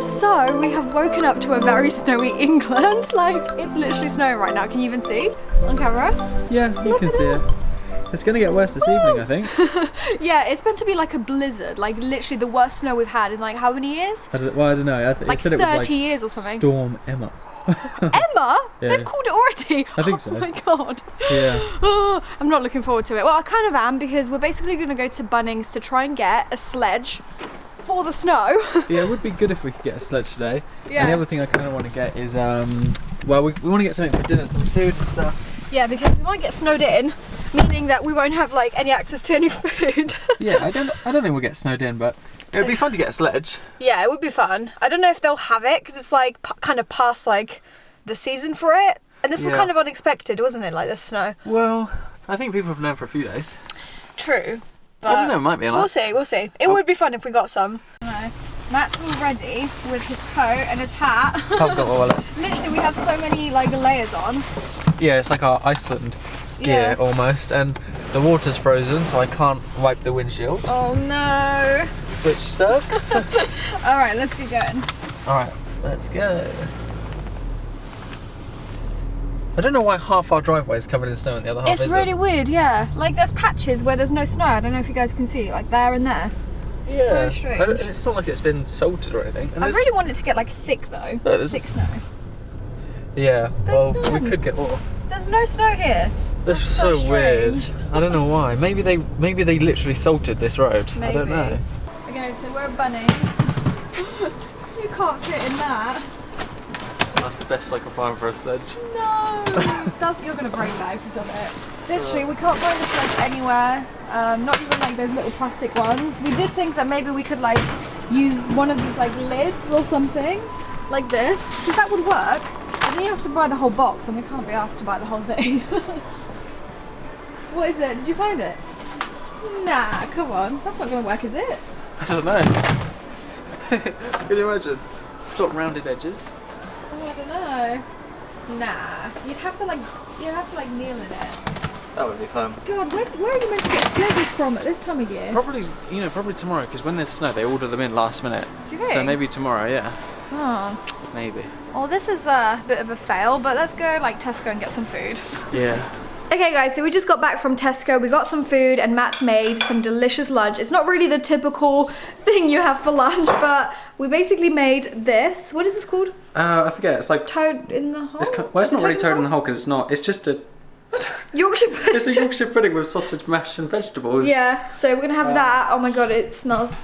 So we have woken up to a very snowy England. Like, it's literally snowing right now. Can you even see on camera? Yeah, you can see it. It's going to get worse this evening, I think. Yeah, it's meant to be like a blizzard, like literally the worst snow we've had in like how many years? I don't know. Like said 30 it was like years or something. Storm Emma. Emma? Yeah. They've called it already? I think so. Oh my god. Yeah. Oh, I'm not looking forward to it. Well, I kind of am, because we're basically going to go to Bunnings to try and get a sledge for the snow. Yeah, it would be good if we could get a sledge today. Yeah. And the other thing I kind of want to get is, well, we want to get something for dinner, some food and stuff. Yeah, because we might get snowed in, meaning that we won't have like any access to any food. Yeah, I don't think we'll get snowed in, but it would be fun to get a sledge. Yeah, it would be fun. I don't know if they'll have it, because it's like kind of past like the season for it. And this was kind of unexpected, wasn't it, like the snow? Well, I think people have known for a few days. True. But I don't know, it might be a lot. We'll see. It would be fun if we got some. No. Matt's all ready with his coat and his hat. I've got all of it. Literally, we have so many like layers on. Yeah, it's like our Iceland gear almost, and the water's frozen, so I can't wipe the windshield. Oh no. Which sucks. Alright, let's get going. Alright, let's go. I don't know why half our driveway is covered in snow and the other half isn't. It's really weird, yeah. Like there's patches where there's no snow. I don't know if you guys can see, like there and there. Yeah. So strange. It's not like it's been salted or anything. And I really want it to get like thick though. Thick snow. Yeah, There's well, we could get more. There's no snow here. That's so weird. strange. I don't know why. Maybe they literally salted this road. Maybe. I don't know. Okay, so we're at Bunnings. You can't fit in that. That's the best I can find for a sledge. No, you're gonna break that if you said it. Literally, we can't find a sledge anywhere. Not even like those little plastic ones. We did think that maybe we could like use one of these like lids or something, like this, because that would work. But then you have to buy the whole box, and we can't be asked to buy the whole thing. What is it? Did you find it? Nah, come on. That's not gonna work, is it? I don't know. Can you imagine? It's got rounded edges. Oh, I don't know. Nah, you'd have to like kneel in it. That would be fun. God, where are you meant to get sledges from at this time of year? Probably tomorrow, because when there's snow, they order them in last minute. Do you think? So maybe tomorrow, yeah. Oh. Maybe. Well, this is a bit of a fail, but let's go like Tesco and get some food. Yeah. Okay guys, so we just got back from Tesco, we got some food and Matt's made some delicious lunch. It's not really the typical thing you have for lunch, but we basically made this. What is this called? I forget, it's like... Toad in the hole? It's not really toad in the hole, because it's not, it's just a... Yorkshire pudding. It's a Yorkshire pudding with sausage, mash and vegetables. Yeah, so we're gonna have that. Oh my god, it smells...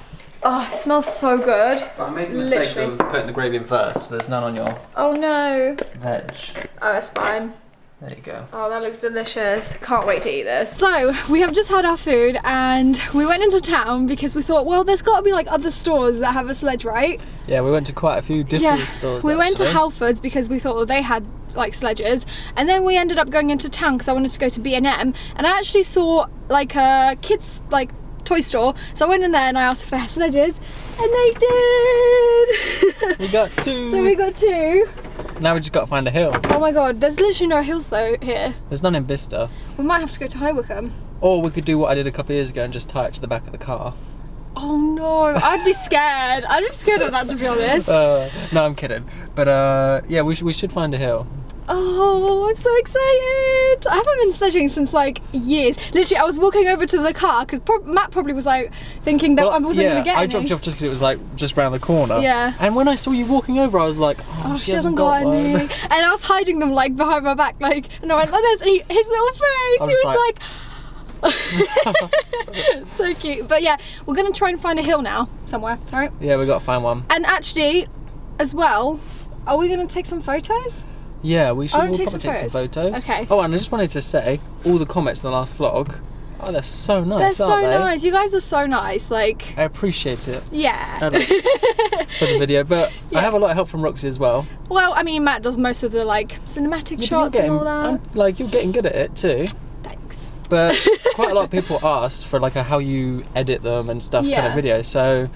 Oh, it smells so good. But I made the mistake of putting the gravy in first. There's none on your Oh no. veg. Oh, it's fine. There you go. Oh, that looks delicious. Can't wait to eat this. So, we have just had our food and we went into town because we thought, well, there's got to be like other stores that have a sledge, right? Yeah, we went to quite a few different stores. We went to Halfords because we thought they had like sledges, and then we ended up going into town because I wanted to go to B&M, and I actually saw like a kids like toy store, so I went in there and I asked if they had sledges, and they did. We got two. So we got two. Now we just got to find a hill. Oh my god, there's literally no hills though here. There's none in Bicester. We might have to go to High Wycombe. Or we could do what I did a couple of years ago and just tie it to the back of the car. Oh no, I'd be scared. I'd be scared of that, to be honest. No, I'm kidding. But yeah, we should find a hill. Oh, I'm so excited! I haven't been sledging since like years. Literally, I was walking over to the car because Matt probably was like thinking that I wasn't going to get any. I dropped you off just because it was like just round the corner. Yeah. And when I saw you walking over, I was like, oh, she hasn't got any. And I was hiding them like behind my back, like, and I went, oh, there's his little face. He was like so cute. But yeah, we're going to try and find a hill now somewhere, alright? Yeah, we got to find one. And actually, as well, are we going to take some photos? Yeah, we should probably take some photos. Okay. Oh, and I just wanted to say, all the comments in the last vlog Oh, they're so nice, They're so aren't they? nice. You guys are so nice. Like, I appreciate it. yeah. For the video, but I have a lot of help from Roxy as well. Well, I mean, Matt does most of the like cinematic shots and all that. Like, you're getting good at it too. Thanks. But quite a lot of people ask for like how you edit them and stuff kind of videos. So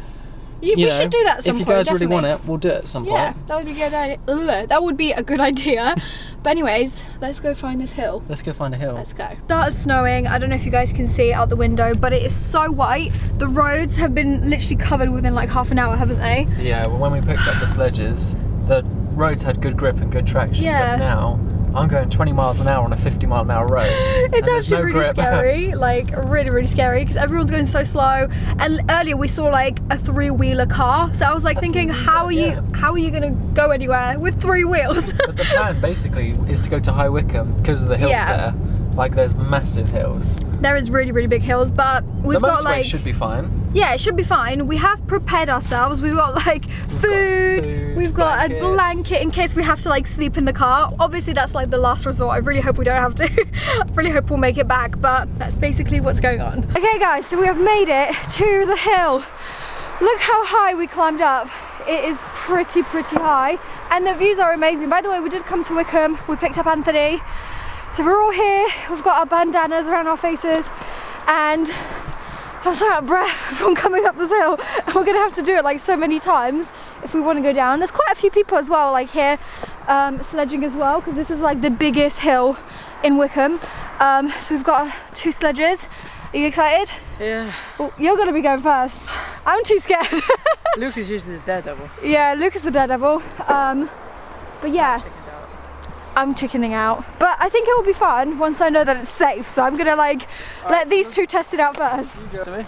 we should do that at some if you point, guys definitely. really want it, we'll do it at some Yeah, point. that would be a good idea. Ugh, that would be a good idea. But anyways, let's go find this hill. Let's go find a hill. Let's go. Started snowing. I don't know if you guys can see it out the window, but it is so white. The roads have been literally covered within like half an hour, haven't they? Yeah, well, when we picked up the sledges, the roads had good grip and good traction. Yeah. But now I'm going 20 miles an hour on a 50-mile-an-hour road. It's actually really scary, like really, really scary, because everyone's going so slow. And earlier we saw like a 3-wheeler car, so I was like thinking, how are you gonna go anywhere with 3 wheels? But the plan basically is to go to High Wycombe because of the hills there. Like, there's massive hills. There is really, really big hills, but we've got like... should be fine. Yeah, it should be fine. We have prepared ourselves. We've got like food, we've got a blanket in case we have to like sleep in the car. Obviously that's like the last resort. I really hope we don't have to. I really hope we'll make it back, but that's basically what's going on. Okay guys, so we have made it to the hill. Look how high we climbed up. It is pretty high, and the views are amazing. By the way, we did come to Wycombe. We picked up Anthony. So we're all here. We've got our bandanas around our faces, and I'm so out of breath from coming up this hill, and we're gonna have to do it like so many times if we want to go down. There's quite a few people as well, like here, sledging as well, because this is like the biggest hill in Wycombe. So we've got 2 sledges. Are you excited? Yeah. Well, you're gonna be going first. I'm too scared. Luke is usually the daredevil. Yeah, Luke is the daredevil. But yeah. I'm chickening out, but I think it will be fun once I know that it's safe. So I'm gonna like let these 2 test it out first. You go to me.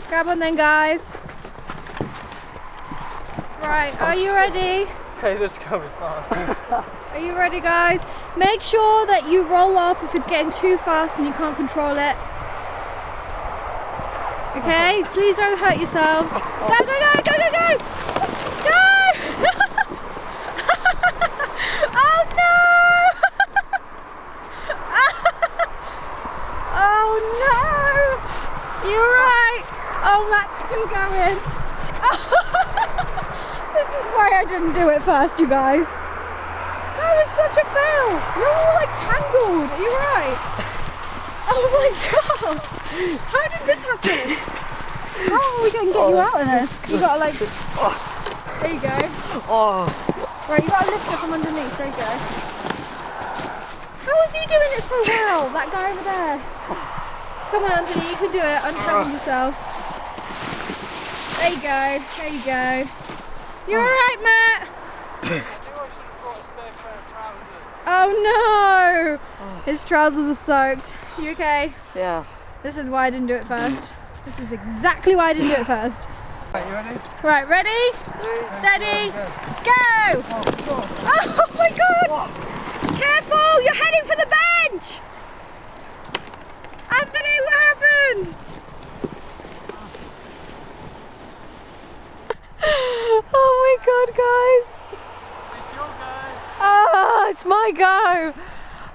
Grab on then, guys. Right, are you ready? Hey, this is coming fast. Are you ready, guys? Make sure that you roll off if it's getting too fast and you can't control it. Okay, please don't hurt yourselves. Go, go, go, go, go, go! Go! Oh no! Oh no! You're right. Oh, Matt's still going. This is why I didn't do it first, you guys. That was such a fail. You're all like tangled. Are you right? Oh my god! How did this happen? How are we going to get you out of this? You gotta like... There you go. Right, you gotta lift it from underneath. There you go. How is he doing it so well? That guy over there. Come on, Anthony, you can do it. Untangle yourself. There you go. There you go. You're alright, Matt? Oh no! His trousers are soaked. You okay? Yeah. This is why I didn't do it first. This is exactly why I didn't do it first. Right, you ready? Right, ready? Steady, go! Oh my god! Careful! You're heading for the bench! Anthony, what happened? Oh my god, guys! It's your go. Oh, it's my go!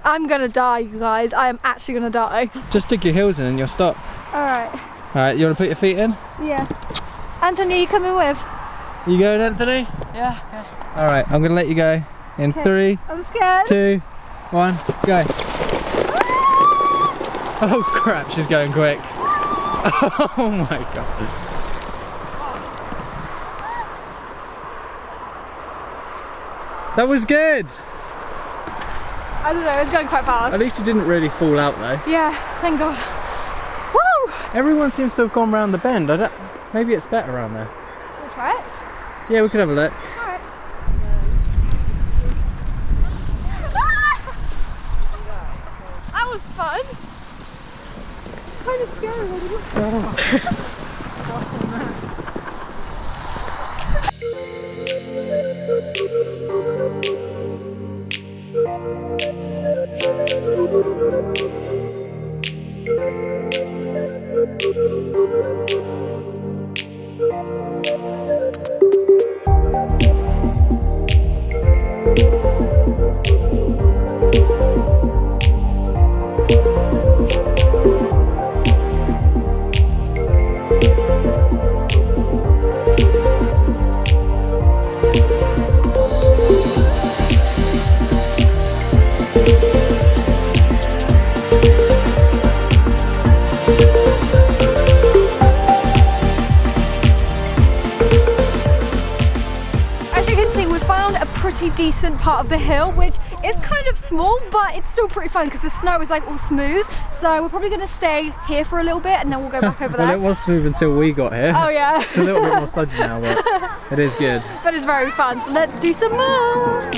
I'm gonna die, you guys. I am actually gonna die. Just dig your heels in and you'll stop. Alright. Alright, you want to put your feet in? Yeah. Anthony, you coming with? You going, Anthony? Yeah. Alright, I'm going to let you go. In 3, I'm scared. 2, 1, go. Oh crap, she's going quick. Oh my god. That was good. I don't know, it's going quite fast. At least you didn't really fall out though. Yeah, thank God. Woo! Everyone seems to have gone round the bend. Maybe it's better around there. We'll try it. Yeah, we could have a look. Alright. That was fun. Kind of scary, wasn't it? pretty decent part of the hill, which is kind of small, but it's still pretty fun because the snow is like all smooth. So we're probably going to stay here for a little bit and then we'll go back over there. Well, it was smooth until we got here. Oh yeah. It's a little bit more sludgy now, but it is good. But it's very fun, so let's do some more.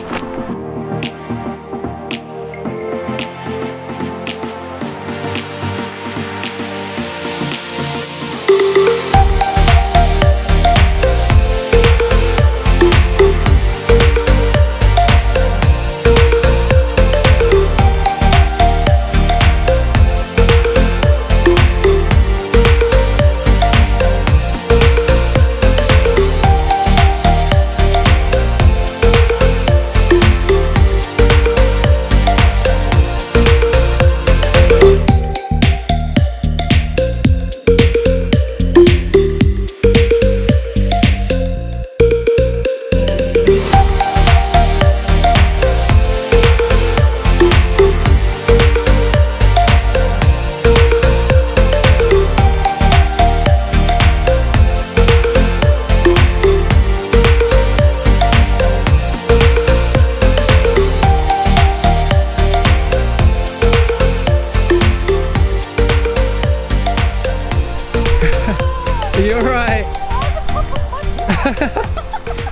You're right.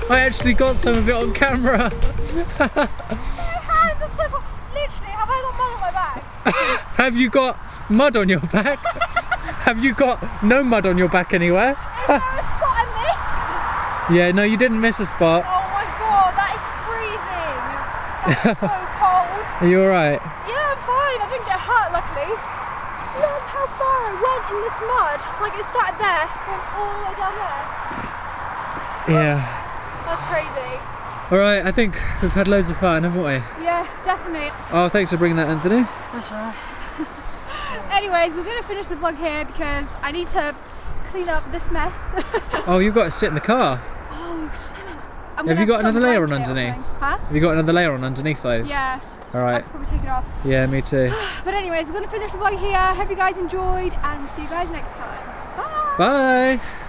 I actually got some of it on camera. My hands are so cold. Literally, have I got mud on my back? Have you got mud on your back? Have you got no mud on your back anywhere? Is there a spot I missed? Yeah, no, you didn't miss a spot. Oh my god, that is freezing. That's so cold. Are you alright? Yeah, I'm fine. I didn't get hurt, luckily. Look how far I went in this mud. Like it started there, went all the way down there. Yeah. That's crazy. Alright, I think we've had loads of fun, haven't we? Yeah, definitely. Oh, thanks for bringing that, Anthony. That's alright. Anyways, we're gonna finish the vlog here because I need to clean up this mess. Oh, you've got to sit in the car. Oh shit. Have you got another layer on underneath? Huh? Have you got another layer on underneath those? Yeah. I Alright. could probably take it off. Yeah, me too. But anyways, we're gonna finish the vlog here. Hope you guys enjoyed and see you guys next time. Bye! Bye!